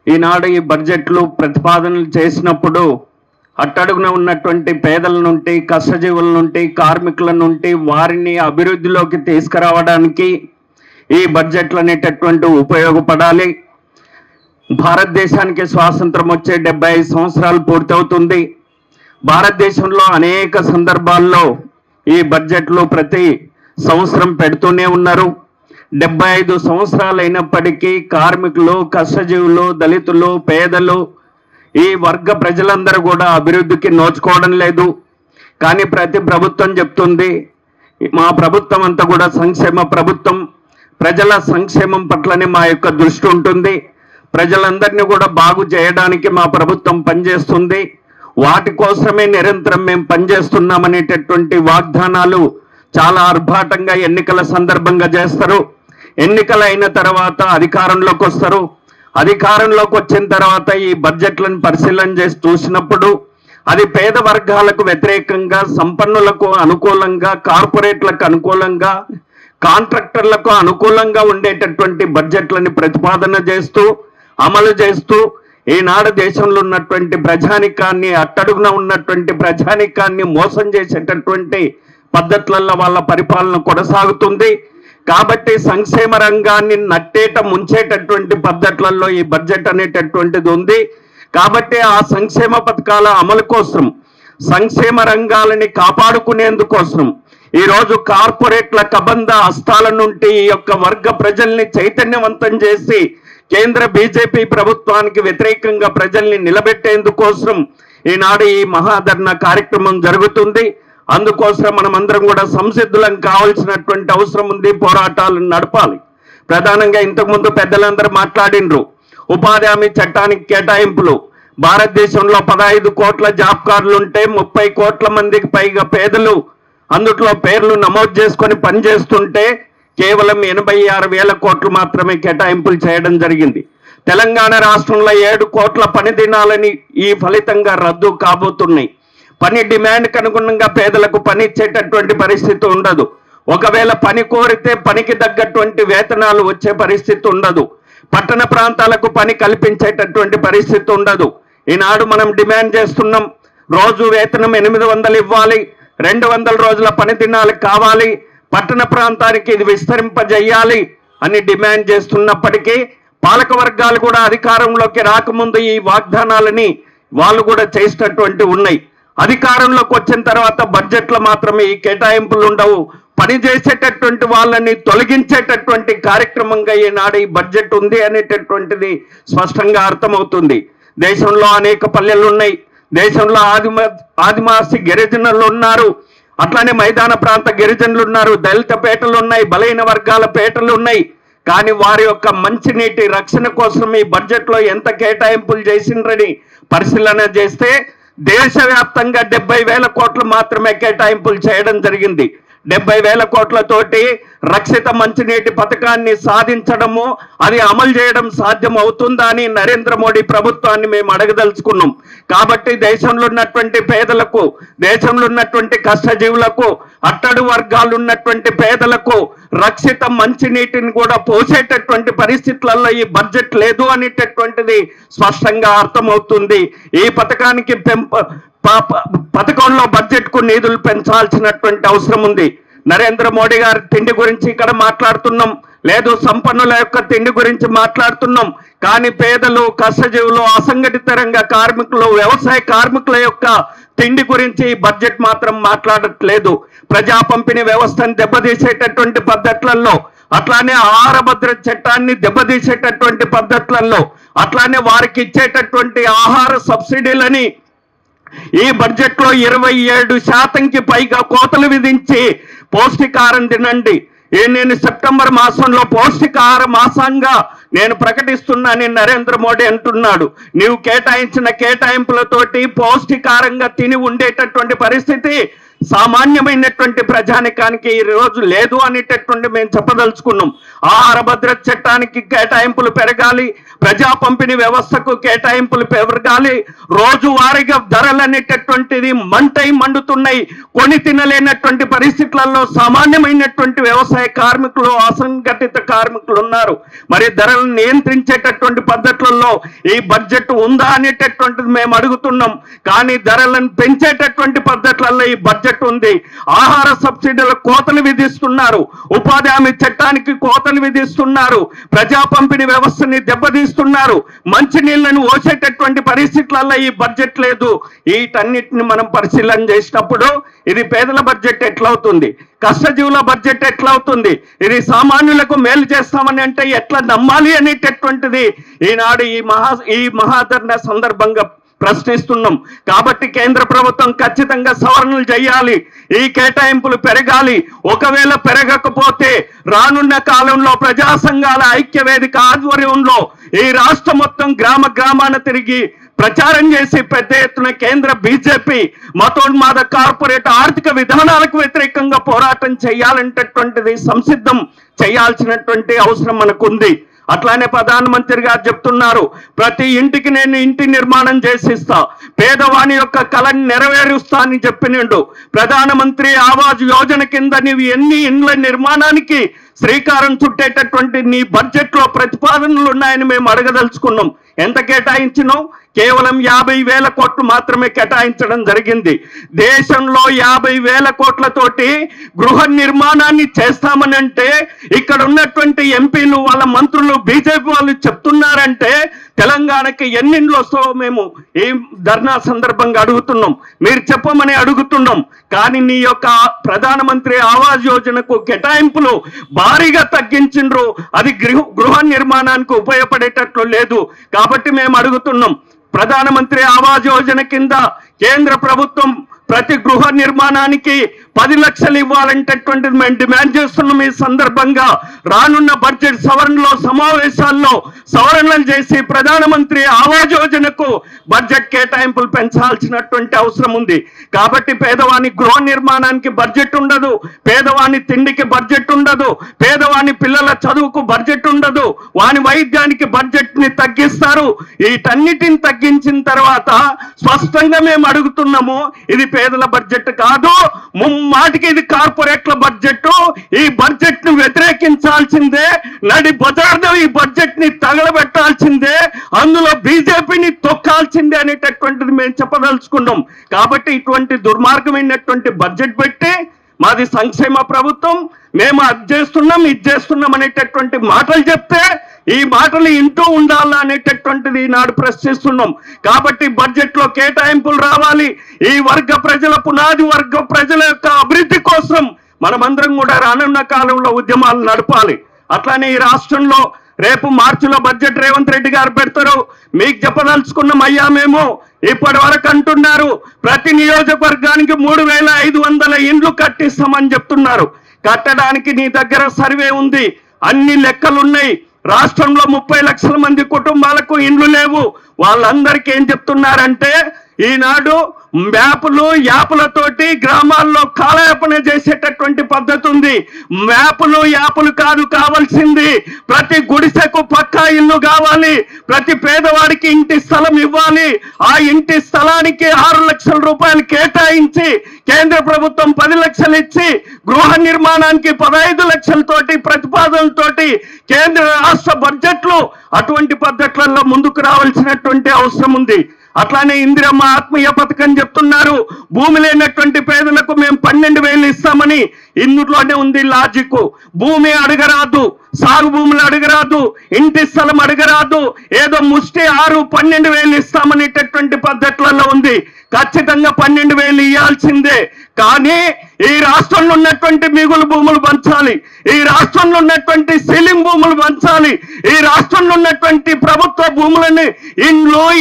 ఈనాడు ఈ బడ్జెట్లు ప్రతిపాదనలు చేసినప్పుడు అట్టడుగున ఉన్నటువంటి పేదల నుండి, కష్టజీవుల నుండి, కార్మికుల నుండి వారిని అభివృద్ధిలోకి తీసుకురావడానికి ఈ బడ్జెట్లు అనేటటువంటి ఉపయోగపడాలి. భారతదేశానికి స్వాతంత్రం వచ్చే 75 సంవత్సరాలు పూర్తవుతుంది. భారతదేశంలో అనేక సందర్భాల్లో ఈ బడ్జెట్లు ప్రతి సంవత్సరం పెడుతూనే ఉన్నారు. 75 సంవత్సరాలు అయినప్పటికీ కార్మికులు, కష్టజీవులు, దళితులు, పేదలు, ఈ వర్గ ప్రజలందరూ కూడా అభివృద్ధికి నోచుకోవడం లేదు. కానీ ప్రతి ప్రభుత్వం చెప్తుంది మా ప్రభుత్వం అంతా కూడా సంక్షేమ ప్రభుత్వం, ప్రజల సంక్షేమం పట్లనే మా యొక్క దృష్టి ఉంటుంది, ప్రజలందరినీ కూడా బాగు చేయడానికి మా ప్రభుత్వం పనిచేస్తుంది, వాటి కోసమే నిరంతరం మేము పనిచేస్తున్నామనేటటువంటి వాగ్దానాలు చాలా ఆర్భాటంగా ఎన్నికల సందర్భంగా చేస్తారు. ఎన్నికలు అయిన తర్వాత అధికారంలోకి వస్తారు. అధికారంలోకి వచ్చిన తర్వాత ఈ బడ్జెట్లను పరిశీలన చేసి చూసినప్పుడు అది పేద వర్గాలకు వ్యతిరేకంగా, సంపన్నులకు అనుకూలంగా, కార్పొరేట్లకు అనుకూలంగా, కాంట్రాక్టర్లకు అనుకూలంగా ఉండేటటువంటి బడ్జెట్లని ప్రతిపాదన చేస్తూ అమలు చేస్తూ ఈనాడు దేశంలో ఉన్నటువంటి ప్రజానికాన్ని, అట్టడుగున ఉన్నటువంటి ప్రజానికాన్ని మోసం చేసేటటువంటి పద్ధతులలో వాళ్ళ పరిపాలన కొనసాగుతుంది. కాబట్టి సంక్షేమ రంగాన్ని నట్టేట ముంచేటటువంటి పద్ధతులలో ఈ బడ్జెట్ అనేటటువంటిది ఉంది. కాబట్టి ఆ సంక్షేమ పథకాల అమలు కోసం, సంక్షేమ రంగాలని కాపాడుకునేందుకోసం ఈరోజు కార్పొరేట్ల కబంధ హస్తాల నుండి ఈ యొక్క వర్గ ప్రజల్ని చైతన్యవంతం చేసి కేంద్ర బీజేపీ ప్రభుత్వానికి వ్యతిరేకంగా ప్రజల్ని నిలబెట్టేందుకోసం ఈనాడు ఈ మహాధర్నా కార్యక్రమం జరుగుతుంది. అందుకోసం మనమందరం కూడా సంసిద్ధులం కావాల్సినటువంటి అవసరం ఉంది. పోరాటాలను నడపాలి. ప్రధానంగా ఇంతకుముందు పెద్దలందరూ మాట్లాడినరు. ఉపాధి హామీ చట్టానికి కేటాయింపులు, భారతదేశంలో 15 కోట్ల జాబ్ కార్డులు ఉంటే 30 కోట్ల మందికి పైగా పేదలు అందుట్లో పేర్లు నమోదు చేసుకొని పనిచేస్తుంటే కేవలం 86,000 కోట్లు మాత్రమే కేటాయింపులు చేయడం జరిగింది. తెలంగాణ రాష్ట్రంలో 7 కోట్ల పని దినాలని ఈ ఫలితంగా రద్దు కాబోతున్నాయి. పని డిమాండ్కి అనుగుణంగా పేదలకు పని ఇచ్చేటటువంటి పరిస్థితి ఉండదు. ఒకవేళ పని కోరితే పనికి తగ్గటువంటి వేతనాలు వచ్చే పరిస్థితి ఉండదు. పట్టణ ప్రాంతాలకు పని కల్పించేటటువంటి పరిస్థితి ఉండదు. ఈనాడు మనం డిమాండ్ చేస్తున్నాం, రోజు వేతనం 800 ఇవ్వాలి, 200 రోజుల పని దినాలు కావాలి, పట్టణ ప్రాంతానికి ఇది విస్తరింపజేయాలి అని డిమాండ్ చేస్తున్నప్పటికీ పాలక వర్గాలు కూడా అధికారంలోకి రాకముందు ఈ వాగ్దానాలని వాళ్ళు కూడా చేసినటువంటి ఉన్నాయి. అధికారంలోకి వచ్చిన తర్వాత బడ్జెట్లో మాత్రమే ఈ కేటాయింపులు ఉండవు. పని చేసేటటువంటి వాళ్ళని తొలగించేటటువంటి కార్యక్రమంగా ఈనాడు ఈ బడ్జెట్ ఉంది అనేటటువంటిది స్పష్టంగా అర్థమవుతుంది. దేశంలో అనేక పల్లెలు ఉన్నాయి, దేశంలో ఆదివాసి గిరిజనులు ఉన్నారు, అట్లానే మైదాన ప్రాంత గిరిజనులు ఉన్నారు, దళిత పేటలు ఉన్నాయి, బలైన వర్గాల పేటలు ఉన్నాయి. కానీ వారి యొక్క మంచినీటి రక్షణ కోసం ఈ బడ్జెట్లో ఎంత కేటాయింపులు చేసిండ్రని పరిశీలన చేస్తే దేశవ్యాప్తంగా 70,000 కోట్లు మాత్రమే కేటాయింపులు చేయడం జరిగింది. 70,000 కోట్లతోటి రక్షిత మంచినీటి పథకాన్ని సాధించడము, అది అమలు చేయడం సాధ్యం అవుతుందా అని నరేంద్ర మోడీ ప్రభుత్వాన్ని మేము అడగదలుచుకున్నాం. కాబట్టి దేశంలో ఉన్నటువంటి పేదలకు, దేశంలో ఉన్నటువంటి కష్టజీవులకు, అట్టడు వర్గాలు ఉన్నటువంటి పేదలకు రక్షిత మంచినీటిని కూడా పోసేటటువంటి పరిస్థితులలో ఈ బడ్జెట్ లేదు అనేటటువంటిది స్పష్టంగా అర్థమవుతుంది. ఈ పథకానికి పథకంలో బడ్జెట్కు నిధులు పెంచాల్సినటువంటి అవసరం ఉంది. నరేంద్ర మోడీ గారి తిండి గురించి ఇక్కడ మాట్లాడుతున్నాం, లేదు సంపన్నుల యొక్క తిండి గురించి మాట్లాడుతున్నాం. కానీ పేదలు, కష్టజీవులు, అసంఘటిత రంగ కార్మికులు, వ్యవసాయ కార్మికుల యొక్క తిండి గురించి బడ్జెట్ మాత్రం మాట్లాడట్లేదు. ప్రజా పంపిణీ వ్యవస్థను దెబ్బతీసేటటువంటి పద్ధతులలో, అట్లానే ఆహార భద్రత చట్టాన్ని దెబ్బతీసేటటువంటి పద్ధతులలో, అట్లానే వారికి ఇచ్చేటటువంటి ఆహార సబ్సిడీలని ఈ బడ్జెట్లో 27% పైగా కోతలు విధించి పౌష్టికాహారం తినండి, నేను సెప్టెంబర్ మాసంలో పౌష్టికాహార మాసంగా నేను ప్రకటిస్తున్నానని నరేంద్ర మోడీ అంటున్నాడు. నీవు కేటాయించిన కేటాయింపులతోటి పౌష్టికారంగా తిని ఉండేటటువంటి పరిస్థితి సామాన్యమైనటువంటి ప్రజానికానికి ఈ రోజు లేదు అనేటటువంటి మేము చెప్పదలుచుకున్నాం. ఆహార భద్రత చట్టానికి కేటాయింపులు పెరగాలి, ప్రజా పంపిణీ వ్యవస్థకు కేటాయింపులు పెరగాలి, రోజువారీగా ధరలు అనేటటువంటిది మంటై మండుతున్నాయి. కొని తినలేనటువంటి పరిస్థితులలో సామాన్యమైనటువంటి వ్యవసాయ కార్మికులు, అసంఘటిత కార్మికులు ఉన్నారు. మరి ధరలను నియంత్రించేటటువంటి పద్ధతులలో ఈ బడ్జెట్ ఉందా అనేటటువంటిది మేము అడుగుతున్నాం. కానీ ధరలను పెంచేటటువంటి పద్ధతులలో ఈ బడ్జెట్ ఉంది. ఆహార సబ్సిడీల కోతలు విధిస్తున్నారు, ఉపాధి హామీ చట్టానికి కోతలు విధిస్తున్నారు, ప్రజా పంపిణీ వ్యవస్థని దెబ్బతీస్తున్నారు, మంచినీళ్లను ఓసేటటువంటి పరిస్థితులలో ఈ బడ్జెట్ లేదు. వీటన్నిటిని మనం పరిశీలన చేసినప్పుడు ఇది పేదల బడ్జెట్ ఎట్లవుతుంది, కష్టజీవుల బడ్జెట్ ఎట్లవుతుంది, ఇది సామాన్యులకు మేలు చేస్తామని అంటే ఎట్లా నమ్మాలి అనేటటువంటిది ఈనాడు ఈ మహాధరణ సందర్భంగా ప్రశ్నిస్తున్నాం. కాబట్టి కేంద్ర ప్రభుత్వం ఖచ్చితంగా సవరణలు చేయాలి, ఈ కేటాయింపులు పెరగాలి. ఒకవేళ పెరగకపోతే రానున్న కాలంలో ప్రజా సంఘాల ఐక్యవేదిక ఆధ్వర్యంలో ఈ రాష్ట్రం మొత్తం గ్రామ గ్రామాన తిరిగి ప్రచారం చేసి పెద్ద ఎత్తున కేంద్ర బీజేపీ మతోన్మాద కార్పొరేట్ ఆర్థిక విధానాలకు వ్యతిరేకంగా పోరాటం చేయాలంటటువంటిది సంసిద్ధం చేయాల్సినటువంటి అవసరం మనకుంది. అట్లానే ప్రధానమంత్రి గారు చెప్తున్నారు, ప్రతి ఇంటికి నేను ఇంటి నిర్మాణం చేసిస్తా, పేదవాని యొక్క కళని నెరవేరుస్తా అని చెప్పినండు. ప్రధానమంత్రి ఆవాజ్ యోజన కింద నీవు ఎన్ని ఇండ్ల నిర్మాణానికి శ్రీకారం చుట్టేటటువంటి నీ బడ్జెట్ లో ప్రతిపాదనలు ఉన్నాయని మేము అడగదలుచుకున్నాం. ఎంత కేటాయించినావు? కేవలం 50,000 కోట్లు మాత్రమే కేటాయించడం జరిగింది. దేశంలో 50,000 కోట్లతోటి గృహ నిర్మాణాన్ని చేస్తామని అంటే ఇక్కడ ఉన్నటువంటి ఎంపీలు, వాళ్ళ మంత్రులు, బీజేపీ వాళ్ళు చెప్తున్నారంటే తెలంగాణకి ఎన్ని ఇండ్లు వస్తావో మేము ఈ ధర్నా సందర్భంగా అడుగుతున్నాం, మీరు చెప్పమని అడుగుతున్నాం. కానీ నీ యొక్క ప్రధానమంత్రి ఆవాజ్ యోజనకు కేటాయింపులు భారీగా తగ్గించిండ్రు, అది గృహ నిర్మాణానికి ఉపయోగపడేటట్లు లేదు. కాబట్టి మేము అడుగుతున్నాం, ప్రధానమంత్రి ఆవాజ్ యోజన కింద కేంద్ర ప్రభుత్వం ప్రతి గృహ నిర్మాణానికి 10 లక్షలు ఇవ్వాలంటటువంటిది మేము డిమాండ్ చేస్తున్నాం. ఈ సందర్భంగా రానున్న బడ్జెట్ సవరణలో సమావేశాల్లో సవరణలు చేసి ప్రధానమంత్రి ఆవాజ్ యోజనకు బడ్జెట్ కేటాయింపులు పెంచాల్సినటువంటి అవసరం ఉంది. కాబట్టి పేదవాని గృహ నిర్మాణానికి బడ్జెట్ ఉండదు, పేదవాని తిండికి బడ్జెట్ ఉండదు, పేదవాని పిల్లల చదువుకు బడ్జెట్ ఉండదు, వాని వైద్యానికి బడ్జెట్ ని తగ్గిస్తారు. వీటన్నిటిని తగ్గించిన తర్వాత స్పష్టంగా మేము అడుగుతున్నాము, ఇది పేదల బడ్జెట్ కాదు, ముమ్మాటికి ఇది కార్పొరేట్ల బడ్జెట్. ఈ బడ్జెట్ ను వ్యతిరేకించాల్సిందే, నడి బజార్లో ఈ బడ్జెట్ ని తగలబెట్టాల్సిందే, అందులో బీజేపీని తొక్కాల్సిందే అనేటటువంటిది మేము చెప్పదలుచుకున్నాం. కాబట్టి ఇటువంటి దుర్మార్గమైనటువంటి బడ్జెట్ పెట్టి మాది సంక్షేమ ప్రభుత్వం, మేము అది చేస్తున్నాం ఇది చేస్తున్నాం అనేటటువంటి మాటలు చెప్తే ఈ మాటలు ఇంటూ ఉండాలా అనేటటువంటిది ఈనాడు ప్రశ్నిస్తున్నాం. కాబట్టి బడ్జెట్ లో కేటాయింపులు రావాలి. ఈ వర్గ ప్రజల, పునాది వర్గ ప్రజల యొక్క అభివృద్ధి కోసం మనమందరం కూడా రానున్న కాలంలో ఉద్యమాలు నడపాలి. అట్లానే ఈ రాష్ట్రంలో రేపు మార్చిలో బడ్జెట్ రేవంత్ రెడ్డి గారు పెడతారు. మీకు చెప్పదలుచుకున్నాం, అయ్యా మేము ఇప్పటి వరకు అంటున్నారు ప్రతి నియోజకవర్గానికి 3,500 ఇండ్లు కట్టిస్తామని చెప్తున్నారు. కట్టడానికి నీ దగ్గర సర్వే ఉంది, అన్ని లెక్కలున్నాయి. రాష్ట్రంలో 30 లక్షల మంది కుటుంబాలకు ఇండ్లు లేవు. వాళ్ళందరికీ ఏం చెప్తున్నారంటే ఈనాడు మ్యాపులు యాపులతోటి గ్రామాల్లో కాలయాపన చేసేటటువంటి పద్ధతి ఉంది. మ్యాపులు యాపులు కాదు కావాల్సింది, ప్రతి గుడిసెకు పక్కా ఇల్లు కావాలి, ప్రతి పేదవాడికి ఇంటి స్థలం ఇవ్వాలి. ఆ ఇంటి స్థలానికి 6 లక్షల రూపాయలు కేటాయించి కేంద్ర ప్రభుత్వం 10 లక్షలు ఇచ్చి గృహ నిర్మాణానికి 15 లక్షలతోటి ప్రతిపాదనలతోటి కేంద్ర రాష్ట్ర బడ్జెట్లు అటువంటి పద్ధతులలో ముందుకు రావాల్సినటువంటి అవసరం ఉంది. అట్లానే ఇందిరమ్మ ఆత్మీయ పథకం చెప్తున్నారు, భూమి లేనటువంటి పేదలకు మేము 12,000 ఇస్తామని. ఇందులోనే ఉంది లాజిక్. భూమి అడగరాదు, సాగు భూములు అడగరాదు, ఇంటి స్థలం అడగరాదు, ఏదో ముష్టి 12,000 ఇస్తామనేటటువంటి పద్ధతులలో ఉంది. ఖచ్చితంగా 12,000 ఇవ్వాల్సిందే. కానీ ఈ రాష్ట్రంలో ఉన్నటువంటి మిగులు భూములు పంచాలి, ఈ రాష్ట్రంలో ఉన్నటువంటి సీలింగ్ భూములు పంచాలి, ఈ రాష్ట్రంలో ఉన్నటువంటి ప్రభుత్వ భూములని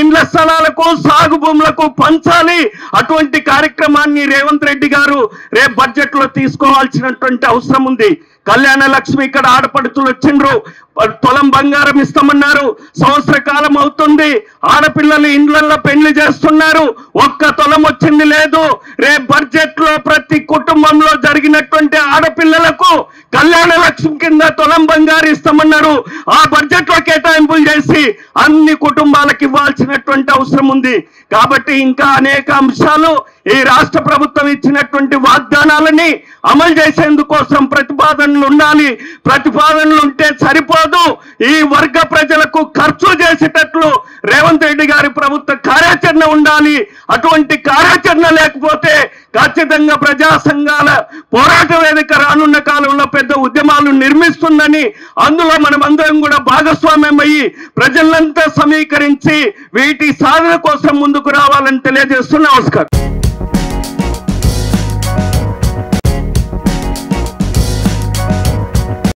ఇండ్ల స్థలాలకు సాగు భూములకు పంచాలి. అటువంటి కార్యక్రమాన్ని రేవంత్ రెడ్డి గారు రేపు బడ్జెట్ లో తీసుకోవాల్సినటువంటి అవసరం ఉంది. కళ్యాణ లక్ష్మి ఇక్కడ ఆడపడుతులు వచ్చిండ్రు, తులం బంగారం ఇస్తామన్నారు, సంవత్సర కాలం అవుతుంది, ఆడపిల్లలు ఇండ్లలో పెళ్లి చేస్తున్నారు, ఒక్క తులం వచ్చింది లేదు. రేపు బడ్జెట్ లో ప్రతి కుటుంబంలో జరిగినటువంటి ఆడపిల్లలకు కళ్యాణ లక్ష్మి కింద తులం బంగారు ఇస్తామన్నారు. ఆ బడ్జెట్ లో కేటాయింపులు చేసి అన్ని కుటుంబాలకు ఇవ్వాల్సినటువంటి అవసరం ఉంది. కాబట్టి ఇంకా అనేక అంశాలు ఈ రాష్ట్ర ప్రభుత్వం ఇచ్చినటువంటి వాగ్దానాలని అమలు చేసేందుకోసం ప్రతిపాదనలు ఉండాలి. ప్రతిపాదనలు ఉంటే సరిపోదు, ఈ వర్గ ప్రజలకు ఖర్చు చేసేటట్లు రేవంత్ రెడ్డి గారి ప్రభుత్వ కార్యాచరణ ఉండాలి. అటువంటి కార్యాచరణ లేకపోతే ఖచ్చితంగా ప్రజా సంఘాల పోరాట వేదిక రానున్న కాలంలో పెద్ద ఉద్యమాలు నిర్మిస్తుందని, అందులో మనమందరం కూడా భాగస్వామ్యం అయ్యి ప్రజలంతా సమీకరించి వీటి సాధన కోసం ముందుకు రావాలని తెలియజేస్తున్న నమస్కారం.